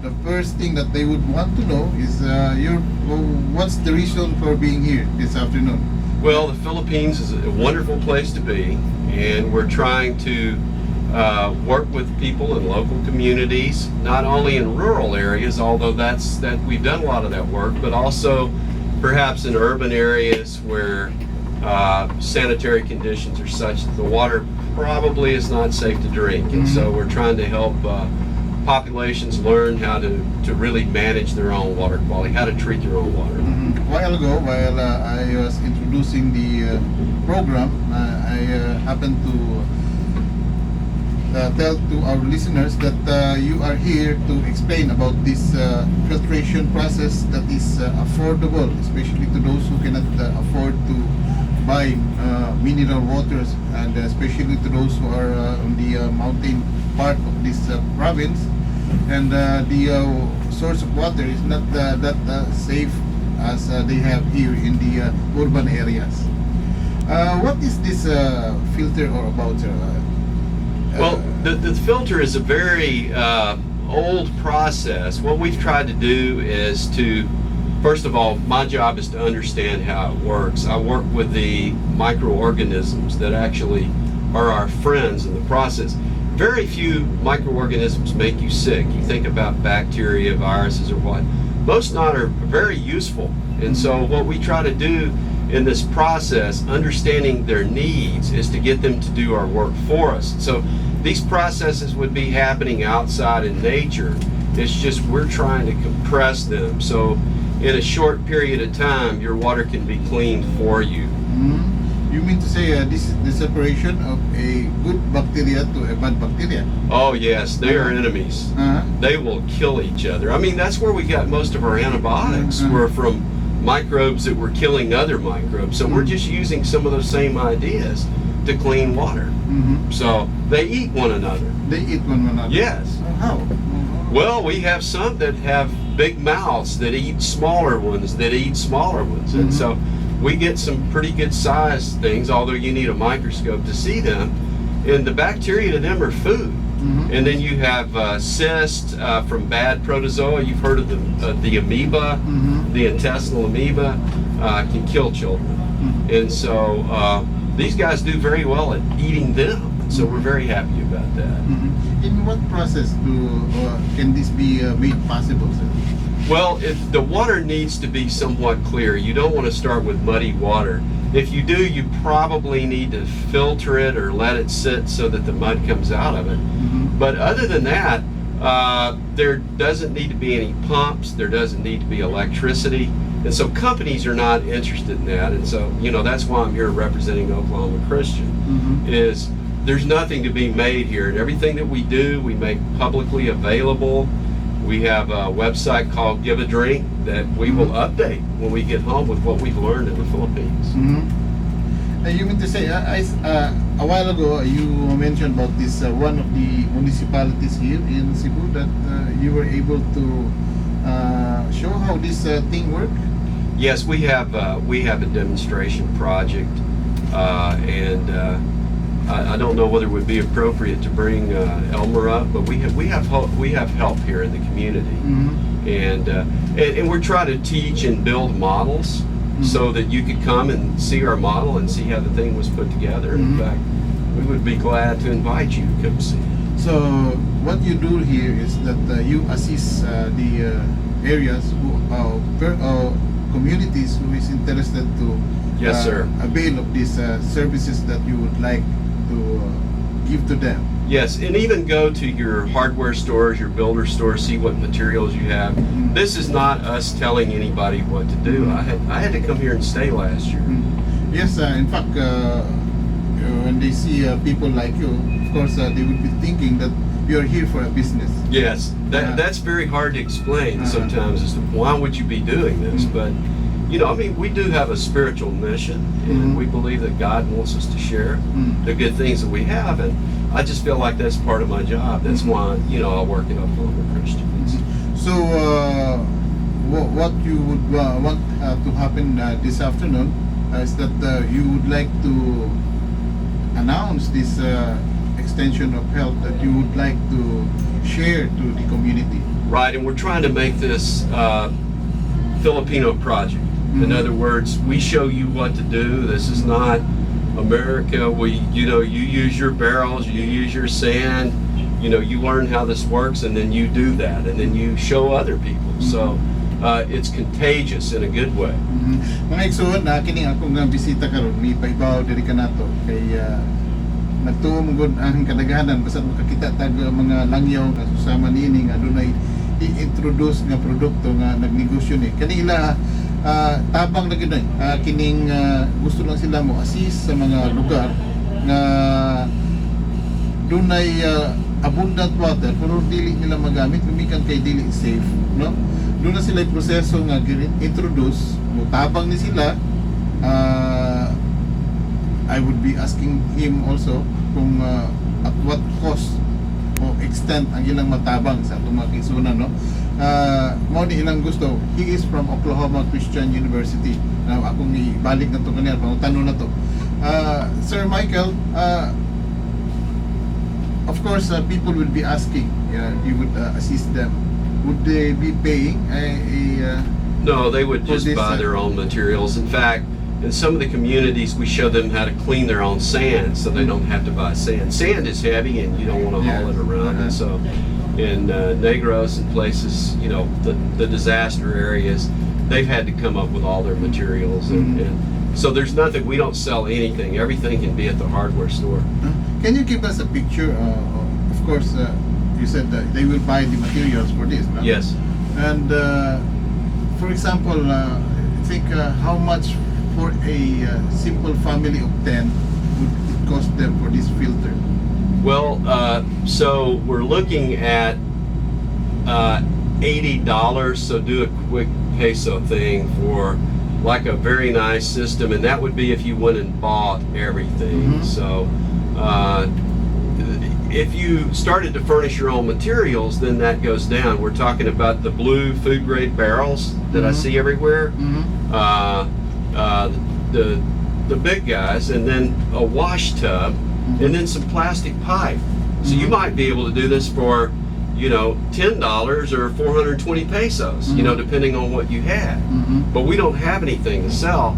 the first thing that they would want to know is what's the reason for being here this afternoon? Well, the Philippines is a wonderful place to be, and we're trying to work with people in local communities, not only in rural areas, although we've done a lot of that work, but also perhaps in urban areas where sanitary conditions are such that the water probably is not safe to drink. And so we're trying to help populations learn how to really manage their own water quality, how to treat their own water. A while ago, while I was introducing the program, I happened to tell to our listeners that you are here to explain about this filtration process that is affordable, especially to those who cannot afford to buy mineral waters, and especially to those who are on the mountain part of this province, and the source of water is not that safe as they have here in the urban areas. What is this filter all about? Well, the filter is a very old process. What we've tried to do is to, first of all, my job is to understand how it works. I work with the microorganisms that actually are our friends in the process. Very few microorganisms make you sick. You think about bacteria, viruses, or what. Most not are very useful. And so what we try to do in this process, understanding their needs, is to get them to do our work for us. So these processes would be happening outside in nature. It's just we're trying to compress them. So in a short period of time, your water can be cleaned for you. You mean to say this is the separation of a good bacteria to a bad bacteria? Oh yes, they are enemies. They will kill each other. I mean, that's where we got most of our antibiotics were from microbes that were killing other microbes. So we're just using some of those same ideas to clean water. So they eat one another. They eat one another? Yes. How? Well, we have some that have big mouths that eat smaller ones that eat smaller ones. And so we get some pretty good sized things, although you need a microscope to see them. And the bacteria to them are food. And then you have cysts from bad protozoa. You've heard of the amoeba, the intestinal amoeba can kill children. And so these guys do very well at eating them. So we're very happy about that. In what process can this be made possible, sir? Well, the water needs to be somewhat clear. You don't want to start with muddy water. If you do, you probably need to filter it or let it sit so that the mud comes out of it. But other than that, there doesn't need to be any pumps. There doesn't need to be electricity. And so companies are not interested in that. And so, you know, that's why I'm here representing Oklahoma Christian, is there's nothing to be made here. And everything that we do, we make publicly available. We have a website called Give a Drink that we will update when we get home with what we've learned in the Philippines. You mean to say, a while ago you mentioned about this one of the municipalities here in Cebu that you were able to show how this thing works? Yes, we have a demonstration project, and I don't know whether it would be appropriate to bring Elmer up, but we have help here in the community, and we're trying to teach and build models so that you could come and see our model and see how the thing was put together. In fact, we would be glad to invite you to come see. So what you do here is that you assist the areas communities who is interested to Yes, sir. avail of these services that you would like to give to them. Yes, and even go to your hardware stores, your builder stores, see what materials you have. This is not us telling anybody what to do. I had to come here and stay last year. Yes, in fact, when they see people like you, of course, they would be thinking that you're here for a business. Yes, that's very hard to explain sometimes as to why would you be doing this, but you know, I mean, we do have a spiritual mission, and we believe that God wants us to share the good things that we have, and I just feel like that's part of my job. That's why, you know, I work at Oklahoma Christians. So, what you would want to happen this afternoon is that you would like to announce this extension of help that you would like to share to the community. right? And we're trying to make this Filipino project. In other words, we show you what to do. This is not America. You use your barrels, you use your sand, you learn how this works, and then you do that, and then you show other people. So it's contagious in a good way. Mga igsoon, kining akong bisita karon, mi paibaw diri kanato kay nagtuong ang kadaghanan basta makakita tag mga langyaw nga susama niini nga adunay i-introduce nga produkto nga nagnegosyo ni kanila. Tabang na gano'n, kining gusto lang sila mo assist sa mga lugar na dunay abundant water pero dili nila magamit, lumikan kay dili safe, no? Doon na sila proseso nga introduce mo, tabang ni sila. I would be asking him also kung at what cost o extent ang ilang matabang sa itong mga kisuna, no? Mao ni ilang gusto. He is from Oklahoma Christian University. Now akong ibalik na to kanila, pangutano na to. Sir Mikell, of course people will be asking, you would assist them. Would they be paying No, they would just buy this, their own materials. In fact, in some of the communities, we show them how to clean their own sand, so they don't have to buy sand. Sand is heavy, and you don't want to haul it around. And so, in Negros and places, the disaster areas, they've had to come up with all their materials, and so there's nothing. We don't sell anything. Everything can be at the hardware store. Can you give us a picture? Of course, you said that they will buy the materials for this, no? Yes. And for example, think how much for a simple family of 10 would it cost them for this filter? Well, so we're looking at $80. So do a quick peso thing for like a very nice system, and that would be if you went and bought everything. So if you started to furnish your own materials, then that goes down. We're talking about the blue food grade barrels that I see everywhere. The big guys, and then a wash tub, and then some plastic pipe. So you might be able to do this for, $10 or 420 pesos, depending on what you had. But we don't have anything to sell.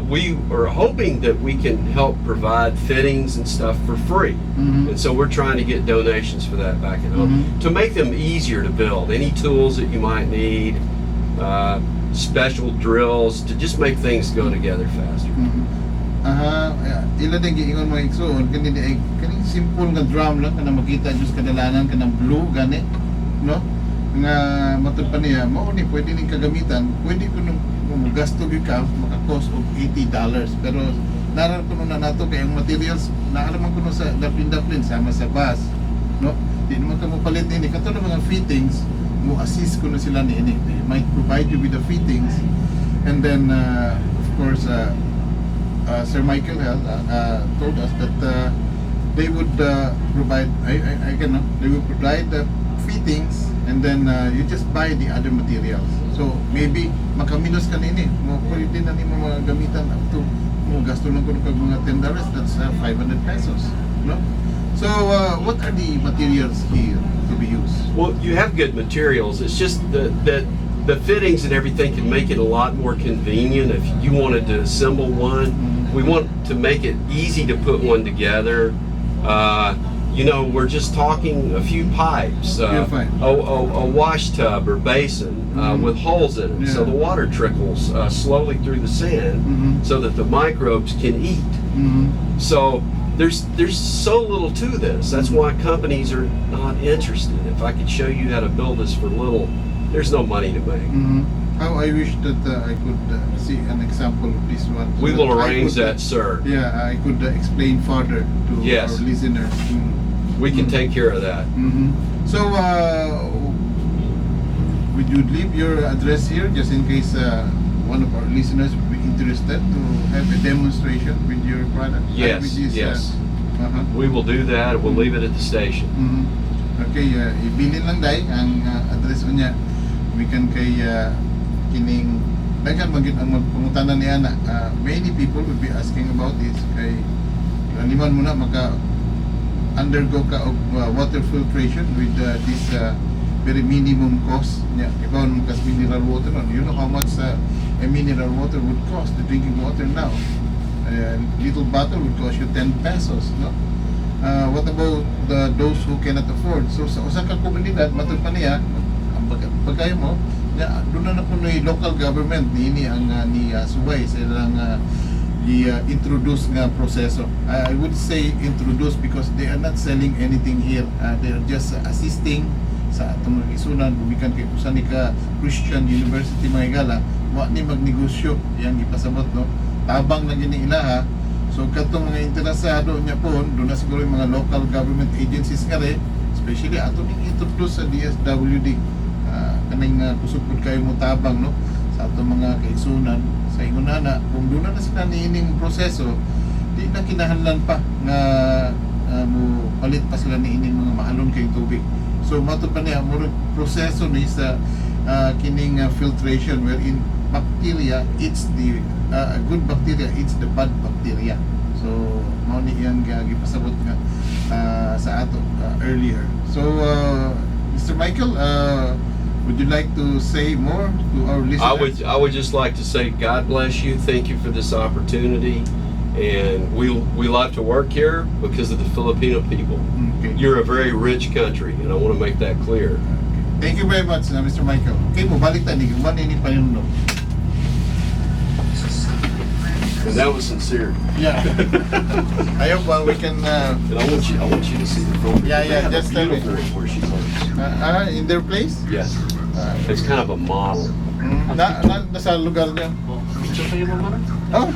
We are hoping that we can help provide fittings and stuff for free. And so we're trying to get donations for that back at home to make them easier to build. Any tools that you might need, special drills to just make things go together faster. Ila din giingon mo igsoon kani simple nga drum lang kana makita just kadalanan kana blue gani, no? Nga matud pa niya mao ni pwede ning kagamitan, pwede ko nung gasto gyud ka maka-cost of $80, pero naran ko na nato kay ang materials naalaman ko sa daplin sama sa bus, no? Di naman ka mo palit ni kato mga fittings mo assist ko na sila ni ini. They might provide you with the fittings, and then of course Sir Mikell told us that they would provide they will provide the fittings, and then you just buy the other materials. So maybe makaminos ka nini mo pwede na ni mo mga gamitan up to mo gasto lang ko kag mga $10, that's 500 pesos, no? So what are the materials here to be used? Well, you have good materials. It's just that the fittings and everything can make it a lot more convenient if you wanted to assemble one. We want to make it easy to put one together. We're just talking a few pipes, a wash tub or basin with holes in it, so the water trickles slowly through the sand, so that the microbes can eat. So there's so little to this. That's why companies are not interested. If I could show you how to build this for little, there's no money to make. How I wish that I could see an example of this one. So we will arrange that, sir. Yeah, I could explain further to our listeners. We can take care of that. So, would you leave your address here just in case one of our listeners would be interested to have a demonstration with your product? Yes, yes. We will do that. We'll leave it at the station. Okay, ibilin lang day ang address niya. We can kay kining daghan magid ang magpangutanan niya na many people would be asking about this kay liman muna maka undergo ka of water filtration with this very minimum cost. Yeah, ikaw naman kas mineral water nun. You know how much a mineral water would cost, the drinking water now. A little bottle would cost you 10 pesos, no? What about those who cannot afford? So sa usa ka komunidad matod pa niya, ang pagkayo mo, doon na po ni local government ni ang ni suway sa ilang introduce nga proseso. I would say introduce because they are not selling anything here. They are just assisting sa atong isunan gumikan kay usa ni ka Christian University Mahigala wa ni magnegosyo yang ipasabot, no, tabang lang gini ilaha. So katong mga interesado niya po doon na siguro yung mga local government agencies nga rin, especially ato ning introduce sa DSWD, kaning kusog pud kayo mo tabang, no, sa atong mga kaisunan sa ingunana. Kung doon na sila niining proseso, di na kinahanglan pa nga mo palit pa sila niining mga mahalon kay tubig. So mato pa niya mo proseso ni sa kining filtration wherein bacteria eats the good bacteria eats the bad bacteria. So mao ni iyang gipasabot nga sa ato earlier. So Mr. Mikell, would you like to say more to our listeners? I would just like to say God bless you. Thank you for this opportunity, and we love to work here because of the Filipino people. Okay. You're a very rich country, and I want to make that clear. Thank you very much, Mr. Mikell. Okay, mo balik ta ni guman ini panuno. And that was sincere. Yeah. I hope we can. And I want you to see the film. Yeah, They have just a tell me. beautiful where she works. In their place? Yes, it's kind of a model. Nasa lugar niya. Oh.